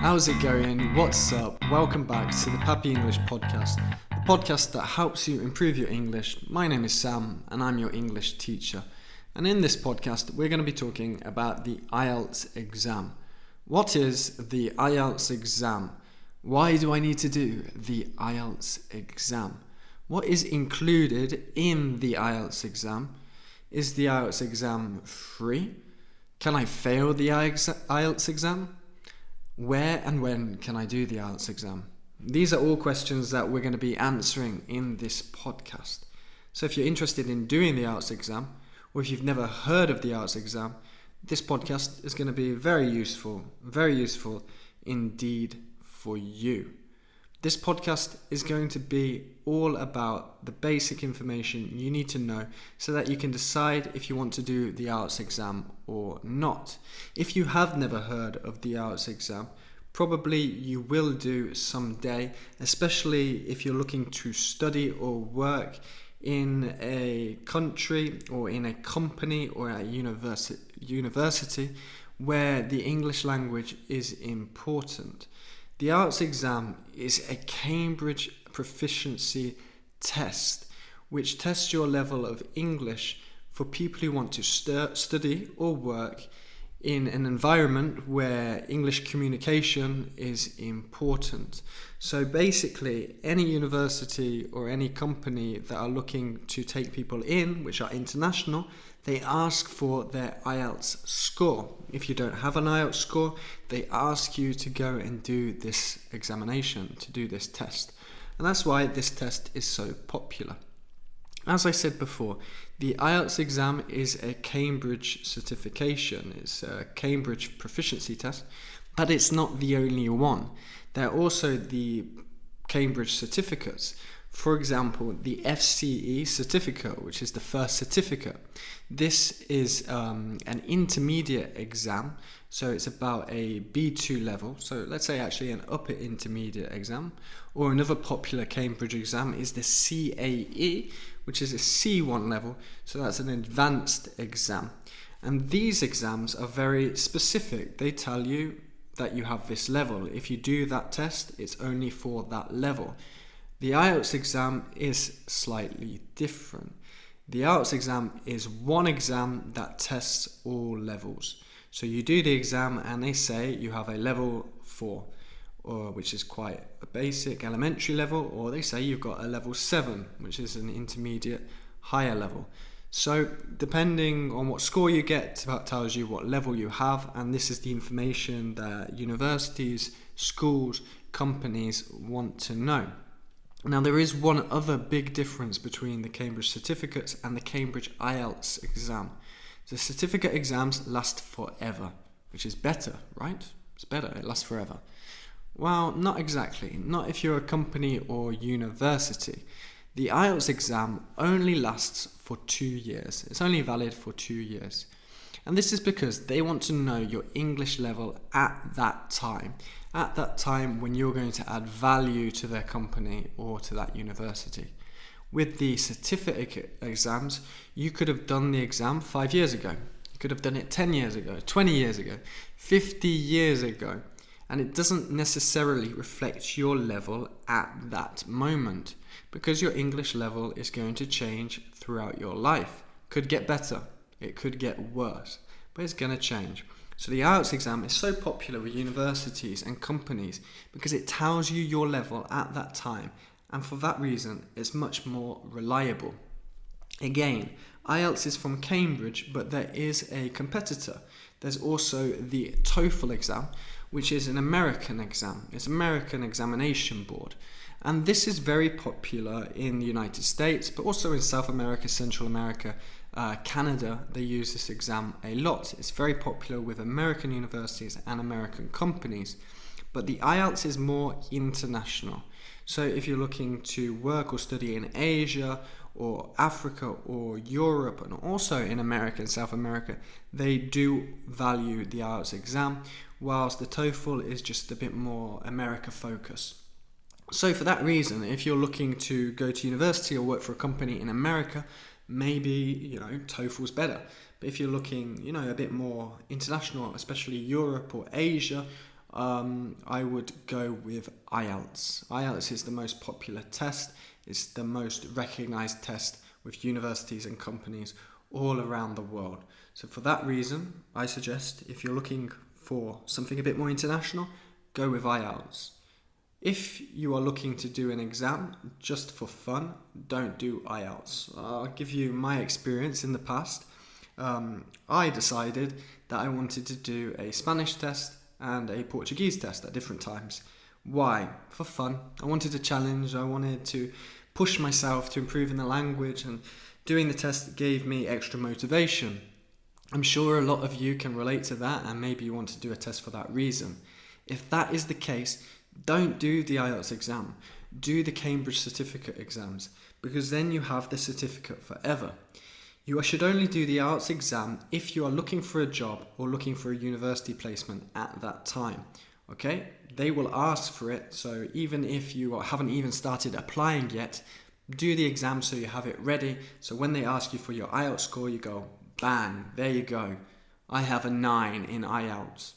How's it going? What's up? Welcome back to the PAPIEnglish podcast, the podcast that helps you improve your English. My name is Sam and I'm your English teacher. And in this podcast, we're going to be talking about the IELTS exam. What is the IELTS exam? Why do I need to do the IELTS exam? What is included in the IELTS exam? Is the IELTS exam free? Can I fail the IELTS exam? Where and when can I do the IELTS exam? These are all questions that we're going to be answering in this podcast. So if you're interested in doing the IELTS exam, or if you've never heard of the IELTS exam, this podcast is going to be very useful indeed for you. This podcast is going to be all about the basic information you need to know so that you can decide if you want to do the IELTS exam or not. If you have never heard of the IELTS exam, probably you will do someday, especially if you're looking to study or work in a country or in a company or at a university where the English language is important. The IELTS exam is a Cambridge proficiency test which tests your level of English for people who want to study or work in an environment where English communication is important. So basically, any university or any company that are looking to take people in, which are international, they ask for their IELTS score. If you don't have an IELTS score, they ask you to go and do this examination, to do this test. And that's why this test is so popular. As I said before, the IELTS exam is a Cambridge certification. It's a Cambridge proficiency test, but it's not the only one. There are also the Cambridge certificates. For example, the FCE certificate, which is the first certificate. This is an intermediate exam, so it's about a B2 level. So let's say actually an upper intermediate exam. Or another popular Cambridge exam is the CAE, which is a C1 level, so that's an advanced exam. And these exams are very specific. They tell you that you have this level. If you do that test, it's only for that level. The IELTS exam is slightly different. The IELTS exam is one exam that tests all levels. So you do the exam and they say you have a level 4, which is quite a basic elementary level, or they say you've got a level 7, which is an intermediate higher level. So depending on what score you get, that tells you what level you have, and this is the information that universities, schools, companies want to know. Now, there is one other big difference between the Cambridge certificates and the Cambridge IELTS exam. The certificate exams last forever, which is better, right? It's better, it lasts forever. Well, not exactly. Not if you're a company or university. The IELTS exam only lasts for 2 years. It's only valid for 2 years. And this is because they want to know your English level at that time when you're going to add value to their company or to that university. With the certificate exams, you could have done the exam 5 years ago. You could have done it 10 years ago, 20 years ago, 50 years ago. And it doesn't necessarily reflect your level at that moment because your English level is going to change throughout your life. Could get better. It could get worse, but it's going to change. So the IELTS exam is so popular with universities and companies because it tells you your level at that time, and for that reason, it's much more reliable. Again, IELTS is from Cambridge, but there is a competitor. There's also the TOEFL exam, which is an American exam. It's American Examination Board. And this is very popular in the United States, but also in South America, Central America, Canada. They use this exam a lot. It's very popular with American universities and American companies. But the IELTS is more international. So if you're looking to work or study in Asia or Africa or Europe, and also in America and South America, they do value the IELTS exam, whilst the TOEFL is just a bit more America focused. So for that reason, if you're looking to go to university or work for a company in America, maybe, TOEFL's better. But if you're looking, a bit more international, especially Europe or Asia, I would go with IELTS. IELTS is the most popular test. It's the most recognized test with universities and companies all around the world. So for that reason, I suggest if you're looking for something a bit more international, go with IELTS. If you are looking to do an exam just for fun, don't do IELTS. I'll give you my experience in the past. I decided that I wanted to do a Spanish test and a Portuguese test at different times. Why? For fun. I wanted a challenge. I wanted to push myself to improve in the language, and doing the test gave me extra motivation. I'm sure a lot of you can relate to that, and maybe you want to do a test for that reason. If that is the case, don't do the IELTS exam. Do the Cambridge certificate exams, because then you have the certificate forever. You should only do the IELTS exam if you are looking for a job or looking for a university placement at that time. Okay? They will ask for it, so even if you haven't even started applying yet, do the exam so you have it ready. So when they ask you for your IELTS score, you go, bang, there you go. I have a 9 in IELTS.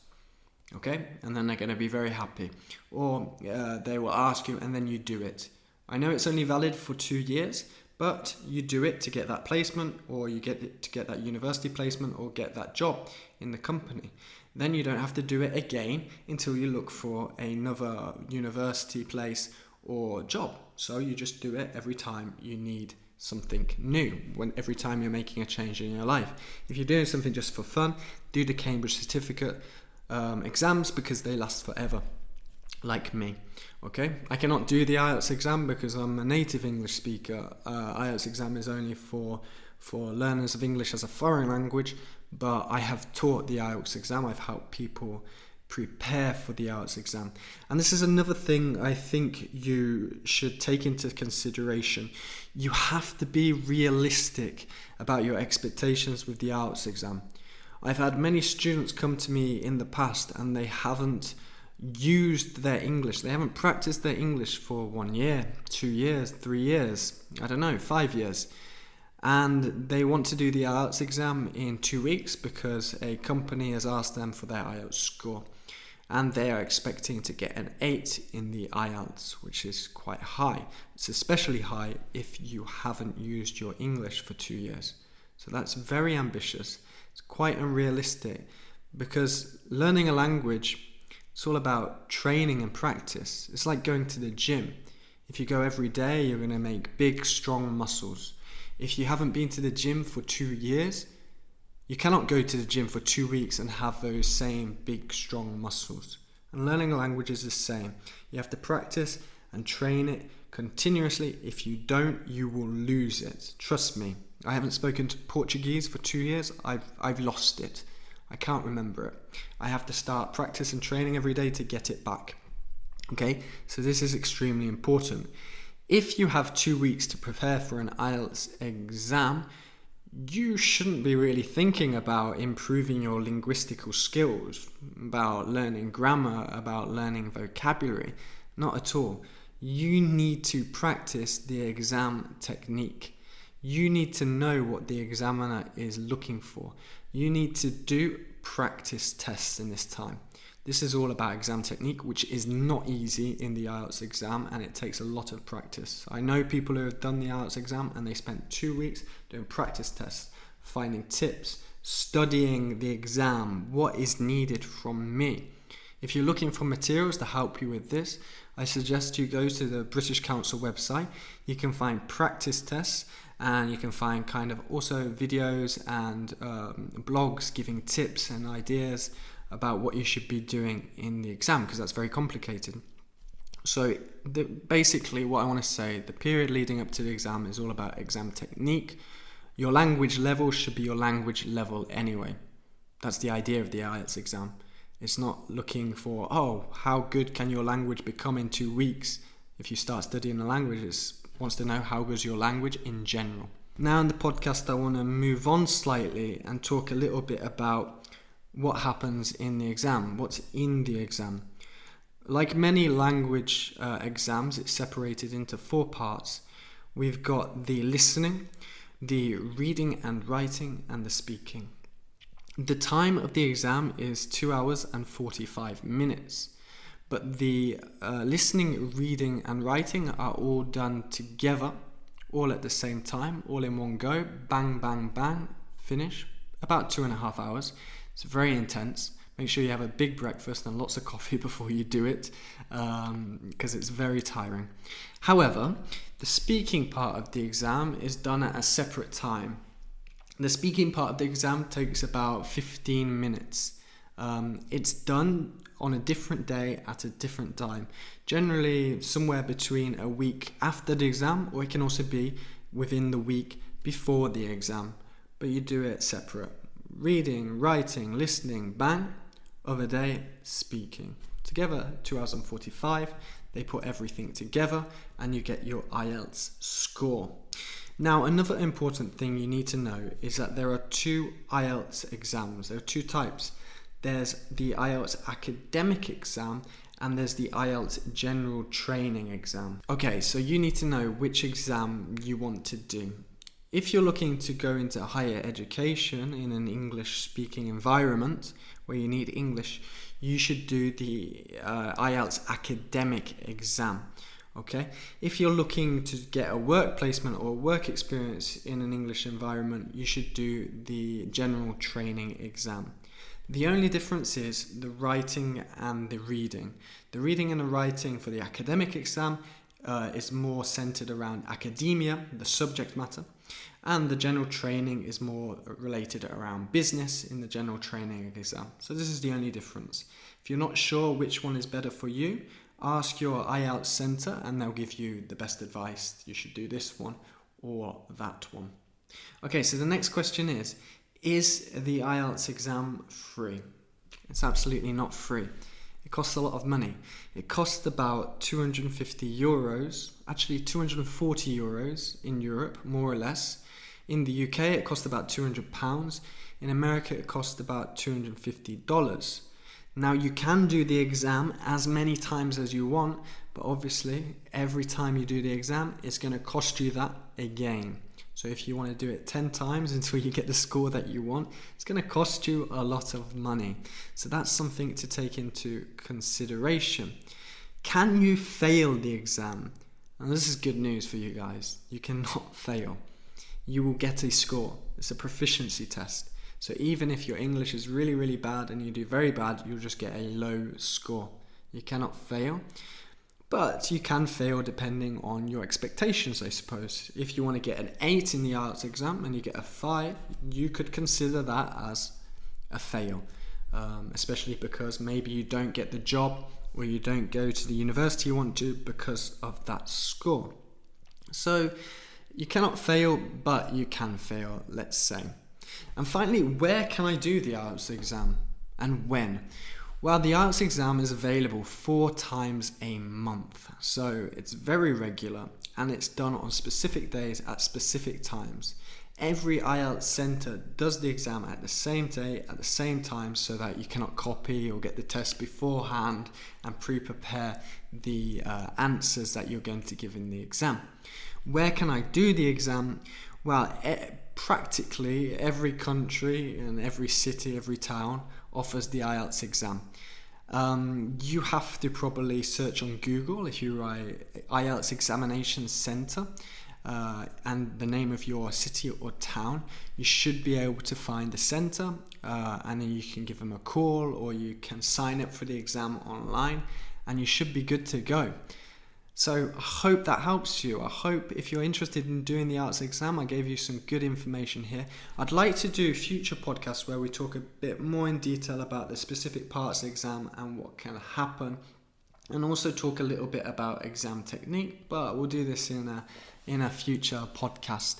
Okay? And then they're going to be very happy. Or they will ask you and then you do it. I know it's only valid for 2 years, but you do it to get that placement, or you get it to get that university placement, or get that job in the company. Then you don't have to do it again until you look for another university place or job. So you just do it every time you need something new, every time you're making a change in your life. If you're doing something just for fun, do the Cambridge certificate exams, because they last forever, like me. Okay, I cannot do the IELTS exam because I'm a native English speaker. IELTS exam is only for learners of English as a foreign language, but I have taught the IELTS exam. I've helped people prepare for the IELTS exam. And this is another thing I think you should take into consideration. You have to be realistic about your expectations with the IELTS exam. I've had many students come to me in the past and they haven't used their English. They haven't practiced their English for 1 year, 2 years, 3 years, 5 years. And they want to do the IELTS exam in 2 weeks because a company has asked them for their IELTS score. And they are expecting to get an 8 in the IELTS, which is quite high. It's especially high if you haven't used your English for 2 years. So that's very ambitious. It's quite unrealistic, because learning a language, it's all about training and practice. It's like going to the gym. If you go every day, you're going to make big, strong muscles. If you haven't been to the gym for 2 years, you cannot go to the gym for 2 weeks and have those same big, strong muscles. And learning a language is the same. You have to practice and train it continuously. If you don't, you will lose it. Trust me. I haven't spoken to Portuguese for 2 years. I've lost it. I can't remember it. I have to start practice and training every day to get it back. Okay, so this is extremely important. If you have 2 weeks to prepare for an IELTS exam, you shouldn't be really thinking about improving your linguistical skills, about learning grammar, about learning vocabulary. Not at all. You need to practice the exam technique. You need to know what the examiner is looking for. You need to do practice tests in this time. This is all about exam technique, which is not easy in the IELTS exam, and it takes a lot of practice. I know people who have done the IELTS exam and they spent 2 weeks doing practice tests, finding tips, studying the exam, what is needed from me. If you're looking for materials to help you with this, I suggest you go to the British Council website. You can find practice tests, and you can find kind of also videos and blogs giving tips and ideas about what you should be doing in the exam, because that's very complicated. So basically what I want to say, the period leading up to the exam is all about exam technique. Your language level should be your language level anyway. That's the idea of the IELTS exam. It's not looking for, how good can your language become in 2 weeks? If you start studying a language, it wants to know how good is your language in general. Now in the podcast, I want to move on slightly and talk a little bit about what happens in the exam, what's in the exam. Like many language exams, it's separated into 4 parts. We've got the listening, the reading and writing, and the speaking. The time of the exam is 2 hours and 45 minutes. But the listening, reading and writing are all done together, all at the same time, all in one go. Bang, bang, bang, finish. About 2.5 hours. It's very intense. Make sure you have a big breakfast and lots of coffee before you do it, because it's very tiring. However, the speaking part of the exam is done at a separate time. The speaking part of the exam takes about 15 minutes. It's done on a different day at a different time. Generally somewhere between a week after the exam, or it can also be within the week before the exam. But you do it separate. Reading, writing, listening, bang. Other day, speaking. Together, 2 hours and 45. They put everything together and you get your IELTS score. Now, another important thing you need to know is that there are 2 IELTS exams. There are 2 types. There's the IELTS academic exam and there's the IELTS general training exam. Okay, so you need to know which exam you want to do. If you're looking to go into higher education in an English-speaking environment where you need English, you should do the IELTS academic exam. Okay? If you're looking to get a work placement or work experience in an English environment, you should do the general training exam. The only difference is the writing and the reading. The reading and the writing for the academic exam is more centered around academia, the subject matter, and the general training is more related around business in the general training exam. So this is the only difference. If you're not sure which one is better for you, ask your IELTS center and they'll give you the best advice. You should do this one or that one. Okay, so the next question is the IELTS exam free? It's absolutely not free. It costs a lot of money. It costs about 250 euros, actually 240 euros in Europe, more or less. In the UK, it costs about £200. In America, it costs about $250. Now, you can do the exam as many times as you want, but obviously, every time you do the exam, it's going to cost you that again. So if you want to do it 10 times until you get the score that you want, it's going to cost you a lot of money. So that's something to take into consideration. Can you fail the exam? And this is good news for you guys. You cannot fail. You will get a score. It's a proficiency test. So even if your English is really, really bad and you do very bad, you'll just get a low score. You cannot fail. But you can fail depending on your expectations, I suppose. If you want to get an 8 in the IELTS exam and you get a 5, you could consider that as a fail. Especially because maybe you don't get the job or you don't go to the university you want to because of that score. So you cannot fail, but you can fail, let's say. And finally, where can I do the IELTS exam and when? Well, the IELTS exam is available 4 times a month, so it's very regular and it's done on specific days at specific times. Every IELTS centre does the exam at the same day, at the same time, so that you cannot copy or get the test beforehand and pre-prepare the answers that you're going to give in the exam. Where can I do the exam? Well, practically every country and every city, every town offers the IELTS exam. You have to probably search on Google if you write IELTS examination centre and the name of your city or town. You should be able to find the centre and then you can give them a call or you can sign up for the exam online and you should be good to go. So I hope that helps you. I hope if you're interested in doing the IELTS exam, I gave you some good information here. I'd like to do future podcasts where we talk a bit more in detail about the specific parts of the exam and what can happen, and also talk a little bit about exam technique, but we'll do this in a future podcast.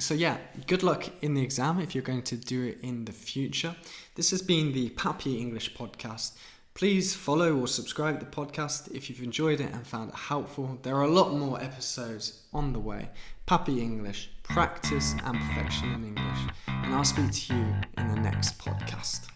So yeah, good luck in the exam if you're going to do it in the future. This has been the PAPIEnglish podcast. Please follow or subscribe to the podcast if you've enjoyed it and found it helpful. There are a lot more episodes on the way. PAPIEnglish, practice and perfection in English. And I'll speak to you in the next podcast.